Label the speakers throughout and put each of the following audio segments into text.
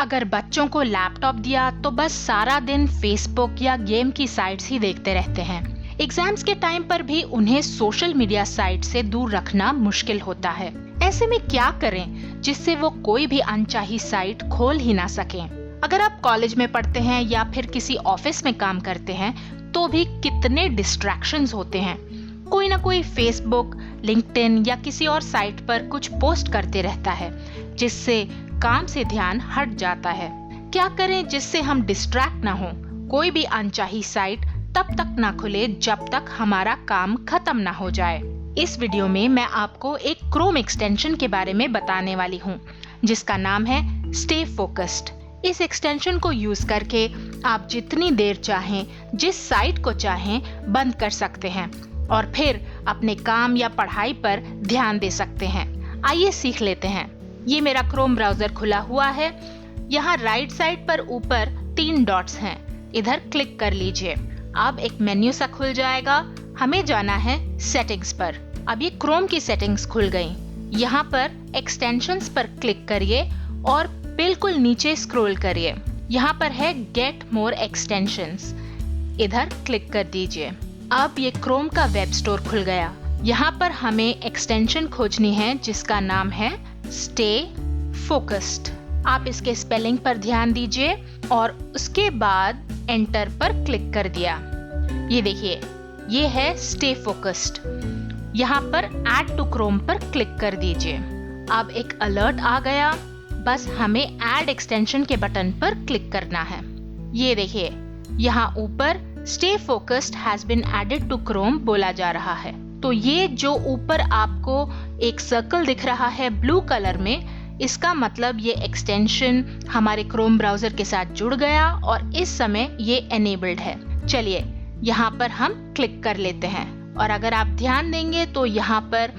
Speaker 1: अगर बच्चों को लैपटॉप दिया तो बस सारा दिन फेसबुक या गेम की साइट्स ही देखते रहते हैं। एग्जाम्स के टाइम पर भी उन्हें सोशल मीडिया साइट से दूर रखना मुश्किल होता है। ऐसे में क्या करें जिससे वो कोई भी अनचाही साइट खोल ही ना सकें? अगर आप कॉलेज में पढ़ते हैं या फिर किसी ऑफिस में काम करते हैं तो भी कितने डिस्ट्रैक्शंस होते हैं। कोई ना कोई फेसबुक, लिंक्डइन या किसी और साइट पर कुछ पोस्ट करते रहता है जिससे काम से ध्यान हट जाता है। क्या करें जिससे हम डिस्ट्रैक्ट ना हो? कोई भी अनचाही साइट तब तक ना खुले जब तक हमारा काम खत्म ना हो जाए। इस वीडियो में मैं आपको एक क्रोम एक्सटेंशन के बारे में बताने वाली हूँ जिसका नाम है स्टे फोकस्ड। इस एक्सटेंशन को यूज करके आप जितनी देर चाहें, जिस साइट को चाहें बंद कर सकते हैं और फिर अपने काम या पढ़ाई पर ध्यान दे सकते हैं। आइए सीख लेते हैं। ये मेरा क्रोम ब्राउजर खुला हुआ है। यहाँ राइट साइड पर ऊपर 3 डॉट्स हैं, इधर क्लिक कर लीजिए। अब एक मेन्यू सा खुल जाएगा। हमें जाना है सेटिंग्स पर। अब ये क्रोम की सेटिंग्स खुल गई। यहाँ पर एक्सटेंशंस पर क्लिक करिए और बिल्कुल नीचे स्क्रॉल करिए। यहाँ पर है गेट मोर एक्सटेंशंस, इधर क्लिक कर दीजिए। अब ये क्रोम का वेब स्टोर खुल गया। यहाँ पर हमें एक्सटेंशन खोजनी है जिसका नाम है स्टे फोकस्ड। आप इसके स्पेलिंग पर ध्यान दीजिए और उसके बाद एंटर पर क्लिक कर दिया। ये देखिए, ये है स्टे फोकस्ड। यहाँ पर ऐड टू क्रोम पर क्लिक कर दीजिए। अब एक अलर्ट आ गया, बस हमें ऐड एक्सटेंशन के बटन पर क्लिक करना है। ये देखिए, यहाँ ऊपर stay focused has been added to Chrome बोला जा रहा है। तो ये जो ऊपर आपको एक सर्कल दिख रहा है ब्लू कलर में, इसका मतलब ये एक्सटेंशन हमारे क्रोम ब्राउजर के साथ जुड़ गया और इस समय ये एनेबल्ड है। चलिए यहाँ पर हम क्लिक कर लेते हैं और अगर आप ध्यान देंगे तो यहाँ पर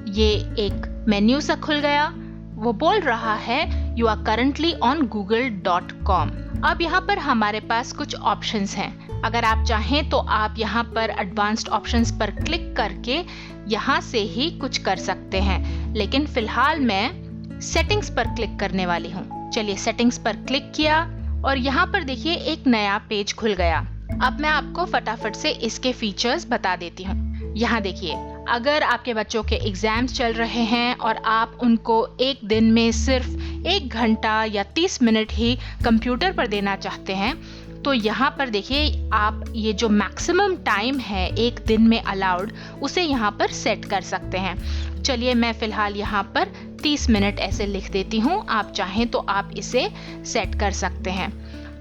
Speaker 1: ये एक मेन्यू सा खुल गया। वो बोल रहा है you are currently on google.com। अब यहाँ पर हमारे पास कुछ ऑप्शंस हैं। अगर आप चाहें तो आप यहाँ पर एडवांस्ड ऑप्शंस पर क्लिक करके यहाँ से ही कुछ कर सकते हैं, लेकिन फिलहाल मैं सेटिंग्स पर क्लिक करने वाली हूँ। चलिए सेटिंग्स पर क्लिक किया और यहाँ पर देखिए एक नया पेज खुल गया। अब मैं आपको फटाफट से इसके फीचर्स बता देती हूँ। यहाँ देखिए, अगर आपके बच्चों के एग्जाम्स चल रहे हैं और आप उनको एक दिन में सिर्फ 1 घंटा या 30 मिनट ही कंप्यूटर पर देना चाहते हैं तो यहाँ पर देखिए आप ये जो मैक्सिमम टाइम है एक दिन में अलाउड, उसे यहाँ पर सेट कर सकते हैं। चलिए मैं फिलहाल यहाँ पर 30 मिनट ऐसे लिख देती हूँ। आप चाहें तो आप इसे सेट कर सकते हैं।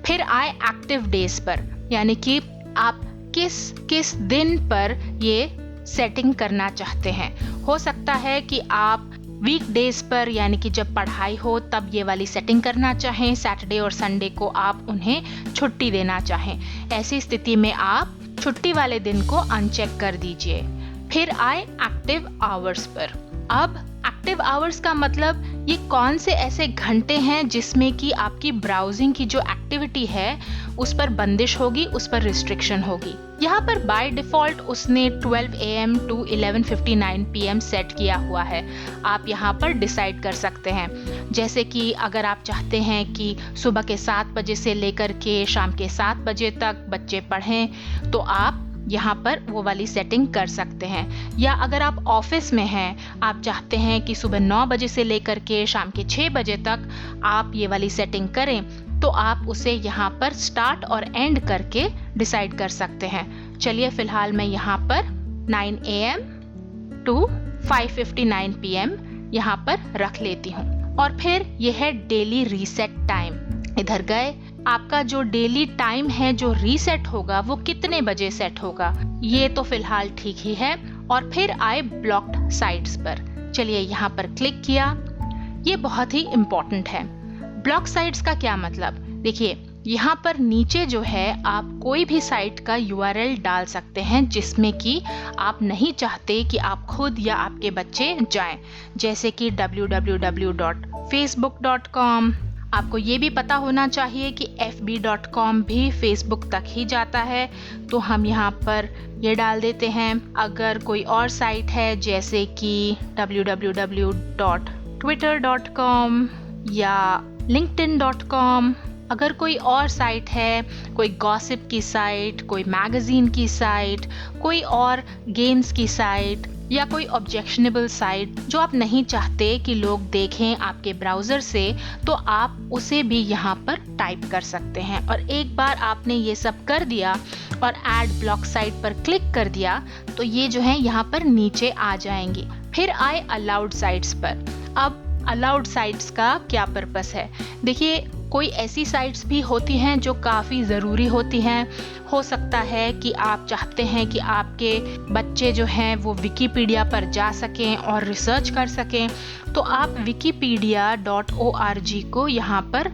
Speaker 1: फिर आए एक्टिव डेज पर, यानी कि आप किस किस दिन पर ये सेटिंग करना चाहते हैं। हो सकता है कि आप वीक डेज पर, यानी कि जब पढ़ाई हो तब ये वाली सेटिंग करना चाहें। सैटरडे और संडे को आप उन्हें छुट्टी देना चाहें। ऐसी स्थिति में आप छुट्टी वाले दिन को अनचेक कर दीजिए। फिर आए एक्टिव आवर्स पर। अब एक्टिव आवर्स का मतलब ये कौन से ऐसे घंटे हैं जिसमें कि आपकी ब्राउजिंग की जो एक्टिविटी है उस पर बंदिश होगी, उस पर रिस्ट्रिक्शन होगी। यहाँ पर बाय डिफॉल्ट उसने 12 AM to 11:59 PM सेट किया हुआ है। आप यहाँ पर डिसाइड कर सकते हैं। जैसे कि अगर आप चाहते हैं कि सुबह के 7 बजे से लेकर के शाम के 7 बजे तक बच्चे पढ़ें तो आप यहाँ पर वो वाली सेटिंग कर सकते हैं। या अगर आप ऑफिस में हैं, आप चाहते हैं कि सुबह 9 बजे से लेकर के शाम के 6 बजे तक आप ये वाली सेटिंग करें तो आप उसे यहाँ पर स्टार्ट और एंड करके डिसाइड कर सकते हैं। चलिए फिलहाल मैं यहाँ पर 9 AM to 5:59 PM यहाँ पर रख लेती हूँ। और फिर यह है डेली रीसेट टाइम। इधर गए, आपका जो डेली टाइम है जो रीसेट होगा वो कितने बजे सेट होगा, ये तो फिलहाल ठीक ही है। और फिर आए ब्लॉक्ड साइट्स पर। चलिए यहाँ पर क्लिक किया। ये बहुत ही इम्पोर्टेंट है। ब्लॉक साइट्स का क्या मतलब, देखिए यहाँ पर नीचे जो है आप कोई भी साइट का URL डाल सकते हैं जिसमें कि आप नहीं चाहते कि आप खुद या आपके बच्चे जाएं, जैसे कि www.facebook.com। आपको ये भी पता होना चाहिए कि fb.com भी फेसबुक तक ही जाता है, तो हम यहाँ पर ये डाल देते हैं। अगर कोई और साइट है जैसे कि www.twitter.com या linkedin.com, अगर कोई और साइट है, कोई गॉसिप की साइट, कोई मैगजीन की साइट, कोई और गेम्स की साइट या कोई ऑब्जेक्शनेबल साइट जो आप नहीं चाहते कि लोग देखें आपके ब्राउज़र से, तो आप उसे भी यहाँ पर टाइप कर सकते हैं। और एक बार आपने ये सब कर दिया और ऐड ब्लॉक साइट पर क्लिक कर दिया तो ये जो है यहाँ पर नीचे आ जाएंगी। फिर आए अलाउड साइट्स पर। अब अलाउड साइट्स का क्या पर्पस है? देखिए, कोई ऐसी साइट्स भी होती हैं जो काफ़ी ज़रूरी होती हैं। हो सकता है कि आप चाहते हैं कि आपके बच्चे जो हैं वो विकिपीडिया पर जा सकें और रिसर्च कर सकें, तो आप wikipedia.org को यहाँ पर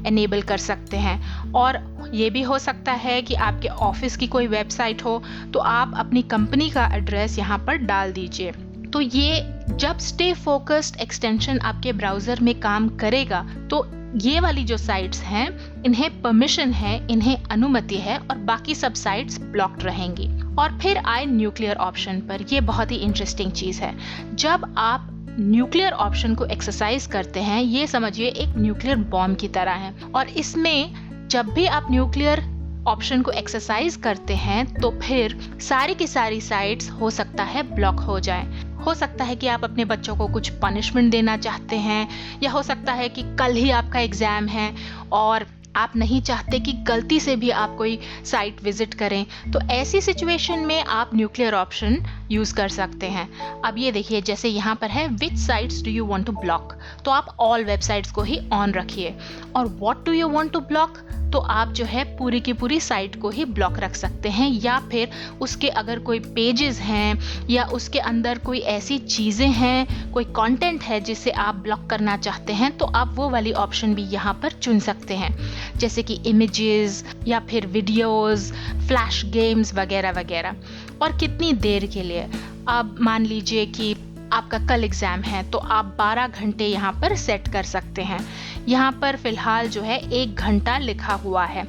Speaker 1: एनेबल कर सकते हैं। और ये भी हो सकता है कि आपके ऑफिस की कोई वेबसाइट हो तो आप अपनी कंपनी का एड्रेस यहाँ पर डाल दीजिए। तो ये जब स्टे फोकस्ड एक्सटेंशन आपके ब्राउज़र में काम करेगा तो ये वाली जो साइट्स हैं इन्हें परमिशन है, इन्हें अनुमति है और बाकी सब साइट्स ब्लॉक्ड रहेंगी। और फिर आए न्यूक्लियर ऑप्शन पर। ये बहुत ही इंटरेस्टिंग चीज़ है। जब आप न्यूक्लियर ऑप्शन को एक्सरसाइज करते हैं, ये समझिए एक न्यूक्लियर बॉम्ब की तरह है। और इसमें जब भी आप न्यूक्लियर ऑप्शन को एक्सरसाइज करते हैं तो फिर सारी की सारी साइट्स हो सकता है ब्लॉक हो जाएं। हो सकता है कि आप अपने बच्चों को कुछ पनिशमेंट देना चाहते हैं, या हो सकता है कि कल ही आपका एग्ज़ाम है और आप नहीं चाहते कि गलती से भी आप कोई साइट विजिट करें। तो ऐसी सिचुएशन में आप न्यूक्लियर ऑप्शन यूज़ कर सकते हैं। अब ये देखिए, जैसे यहाँ पर है which sites do you want to block, तो आप ऑल वेबसाइट्स को ही ऑन रखिए। और what do you want to block, तो आप जो है पूरी की पूरी साइट को ही ब्लॉक रख सकते हैं। या फिर उसके अगर कोई पेजेस हैं या उसके अंदर कोई ऐसी चीज़ें हैं, कोई कंटेंट है जिसे आप ब्लॉक करना चाहते हैं, तो आप वो वाली ऑप्शन भी यहाँ पर चुन सकते हैं, जैसे कि इमेजेस या फिर वीडियोस, फ्लैश गेम्स वगैरह वगैरह। और कितनी देर के लिए? अब मान लीजिए कि आपका कल एग्ज़ाम है तो आप 12 घंटे यहाँ पर सेट कर सकते हैं। यहाँ पर फ़िलहाल जो है 1 घंटा लिखा हुआ है।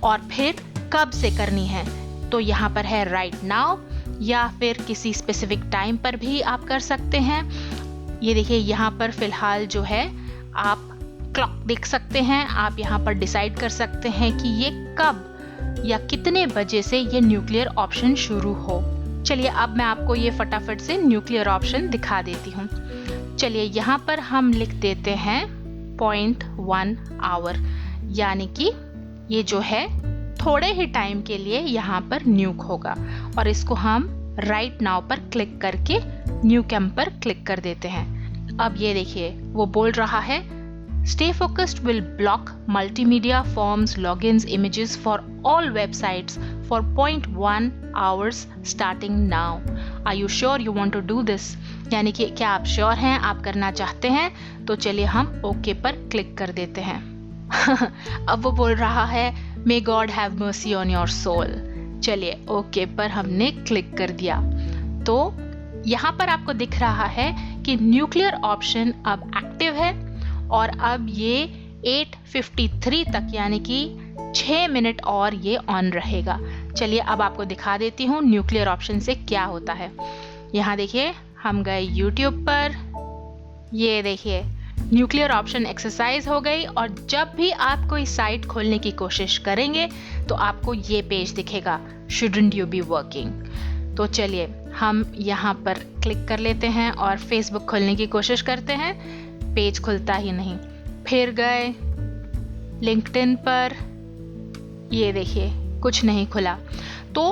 Speaker 1: और फिर कब से करनी है, तो यहाँ पर है राइट नाउ, या फिर किसी स्पेसिफिक टाइम पर भी आप कर सकते हैं। ये देखिए, यहाँ पर फ़िलहाल जो है आप क्लॉक देख सकते हैं। आप यहाँ पर डिसाइड कर सकते हैं कि ये कब या कितने बजे से ये न्यूक्लियर ऑप्शन शुरू हो। चलिए, अब मैं आपको ये फटाफट से न्यूक्लियर ऑप्शन दिखा देती हूँ। चलिए, यहाँ पर हम लिख देते हैं 0.1 आवर, यानी कि ये जो है थोड़े ही टाइम के लिए यहाँ पर न्यूक होगा। और इसको हम राइट नाउ पर क्लिक करके न्यूकम पर क्लिक कर देते हैं। अब ये देखिए, वो बोल रहा है Stay Focused will block multimedia forms, logins, images for all websites for 0.1 hours starting now. Are you sure you want to do this? यानी कि क्या आप श्योर हैं, आप करना चाहते हैं? तो चलिए हम ओके पर क्लिक कर देते हैं। अब वो बोल रहा है May God have mercy on your soul. चलिए ओके पर हमने क्लिक कर दिया। तो यहाँ पर आपको दिख रहा है कि न्यूक्लियर ऑप्शन अब एक्टिव है और अब ये 8:53 तक यानी कि 6 मिनट और ये ऑन रहेगा। चलिए अब आपको दिखा देती हूँ न्यूक्लियर ऑप्शन से क्या होता है। यहाँ देखिए, हम गए YouTube पर, ये देखिए न्यूक्लियर ऑप्शन एक्सरसाइज हो गई। और जब भी आप कोई साइट खोलने की कोशिश करेंगे तो आपको ये पेज दिखेगा, Shouldn't you be working? तो चलिए हम यहाँ पर क्लिक कर लेते हैं और फेसबुक खोलने की कोशिश करते हैं। पेज खुलता ही नहीं। फिर गए लिंक्डइन पर, ये देखिए कुछ नहीं खुला। तो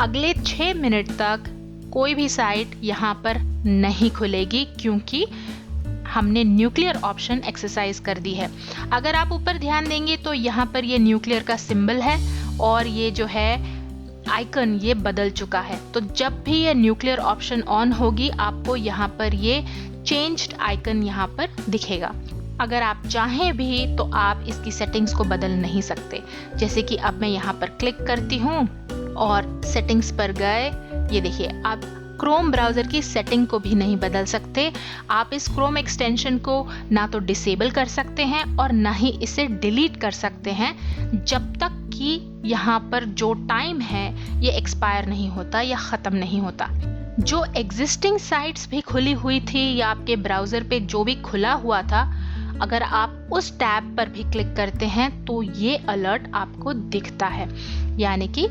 Speaker 1: अगले 6 मिनट तक कोई भी साइट यहाँ पर नहीं खुलेगी क्योंकि हमने न्यूक्लियर ऑप्शन एक्सरसाइज कर दी है। अगर आप ऊपर ध्यान देंगे तो यहाँ पर ये न्यूक्लियर का सिंबल है और ये जो है आइकन ये बदल चुका है। तो जब भी ये न्यूक्लियर ऑप्शन ऑन होगी आपको यहाँ पर ये चेंज्ड आइकन यहाँ पर दिखेगा। अगर आप चाहें भी तो आप इसकी सेटिंग्स को बदल नहीं सकते। जैसे कि अब मैं यहाँ पर क्लिक करती हूँ और सेटिंग्स पर गए, ये देखिए आप क्रोम ब्राउज़र की सेटिंग को भी नहीं बदल सकते। आप इस क्रोम एक्सटेंशन को ना तो डिसेबल कर सकते हैं और ना ही इसे डिलीट कर सकते हैं जब तक कि यहाँ पर जो टाइम है ये एक्सपायर नहीं होता या ख़त्म नहीं होता। जो एग्जिस्टिंग साइट्स भी खुली हुई थी या आपके ब्राउज़र पे जो भी खुला हुआ था, अगर आप उस टैब पर भी क्लिक करते हैं तो ये अलर्ट आपको दिखता है, यानी कि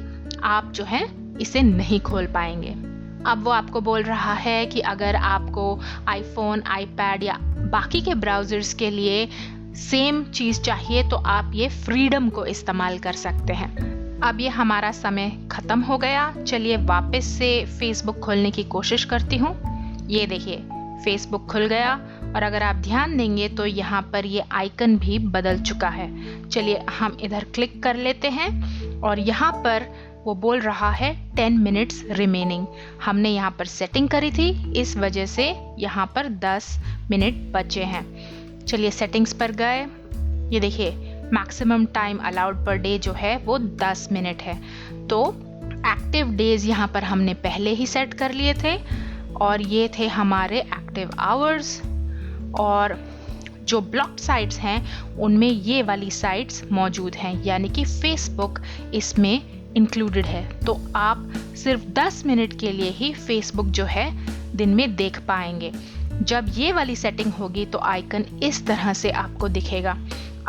Speaker 1: आप जो है इसे नहीं खोल पाएंगे। अब वो आपको बोल रहा है कि अगर आपको आईफोन, आईपैड या बाकी के ब्राउजर्स के लिए सेम चीज़ चाहिए तो आप ये फ्रीडम को इस्तेमाल कर सकते हैं। अब ये हमारा समय ख़त्म हो गया। चलिए वापस से फेसबुक खोलने की कोशिश करती हूँ। ये देखिए फेसबुक खुल गया और अगर आप ध्यान देंगे तो यहाँ पर ये आइकन भी बदल चुका है। चलिए हम इधर क्लिक कर लेते हैं और यहाँ पर वो बोल रहा है 10 मिनट्स रिमेनिंग। हमने यहाँ पर सेटिंग करी थी, इस वजह से यहाँ पर 10 मिनट बचे हैं। चलिए सेटिंग्स पर गए। ये देखिए maximum time allowed per day जो है वो 10 मिनट है। तो एक्टिव डेज यहाँ पर हमने पहले ही सेट कर लिए थे और ये थे हमारे एक्टिव आवर्स। और जो ब्लॉक्ड साइट्स हैं उनमें ये वाली साइट्स मौजूद हैं, यानी कि फेसबुक इसमें इंक्लूडेड है। तो आप सिर्फ 10 मिनट के लिए ही फेसबुक जो है दिन में देख पाएंगे। जब ये वाली सेटिंग होगी तो आइकन इस तरह से आपको दिखेगा।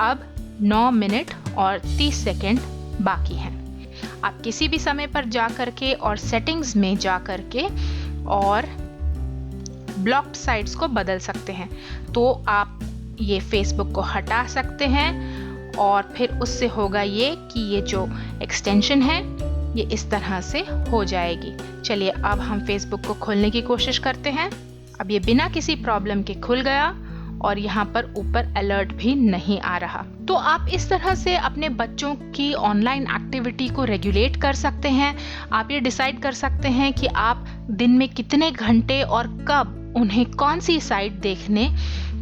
Speaker 1: अब 9 मिनट और 30 सेकेंड बाकी हैं। आप किसी भी समय पर जा करके और सेटिंग्स में जा करके और ब्लॉक्ड साइट्स को बदल सकते हैं। तो आप ये फेसबुक को हटा सकते हैं और फिर उससे होगा ये कि ये जो एक्सटेंशन है ये इस तरह से हो जाएगी। चलिए अब हम फेसबुक को खोलने की कोशिश करते हैं। अब ये बिना किसी प्रॉब्लम के खुल गया और यहाँ पर ऊपर अलर्ट भी नहीं आ रहा। तो आप इस तरह से अपने बच्चों की ऑनलाइन एक्टिविटी को रेगुलेट कर सकते हैं। आप ये डिसाइड कर सकते हैं कि आप दिन में कितने घंटे और कब उन्हें कौन सी साइट देखने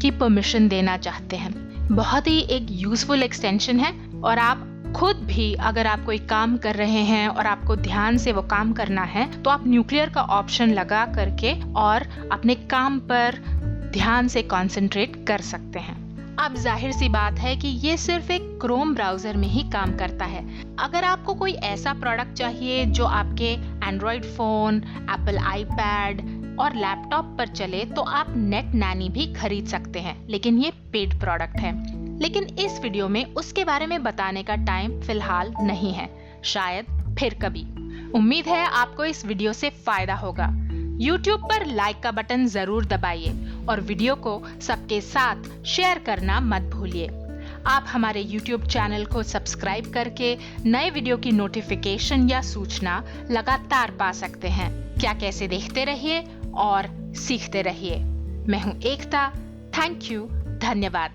Speaker 1: की परमिशन देना चाहते हैं। बहुत ही एक यूजफुल एक्सटेंशन है और आप खुद भी अगर आप कोई काम कर रहे हैं और आपको ध्यान से वो काम करना है तो आप न्यूक्लियर का ऑप्शन लगा करके और अपने काम पर ध्यान से कंसंट्रेट कर सकते हैं। अब जाहिर सी बात है कि ये सिर्फ एक क्रोम ब्राउजर में ही काम करता है। अगर आपको कोई ऐसा प्रोडक्ट चाहिए जो आपके एंड्रॉयड फोन, एप्पल आईपैड और लैपटॉप पर चले तो आप नेट नैनी भी खरीद सकते हैं, लेकिन ये पेड प्रोडक्ट है। लेकिन इस वीडियो में उसके बारे में बताने का टाइम फिलहाल नहीं है, शायद फिर कभी। उम्मीद है आपको इस वीडियो से फायदा होगा। YouTube पर लाइक का बटन जरूर दबाइए और वीडियो को सबके साथ शेयर करना मत भूलिए। आप हमारे YouTube चैनल को सब्सक्राइब करके नए वीडियो की नोटिफिकेशन या सूचना लगातार पा सकते हैं। क्या कैसे देखते रहिए और सीखते रहिए। मैं हूँ एकता। Thank you. धन्यवाद।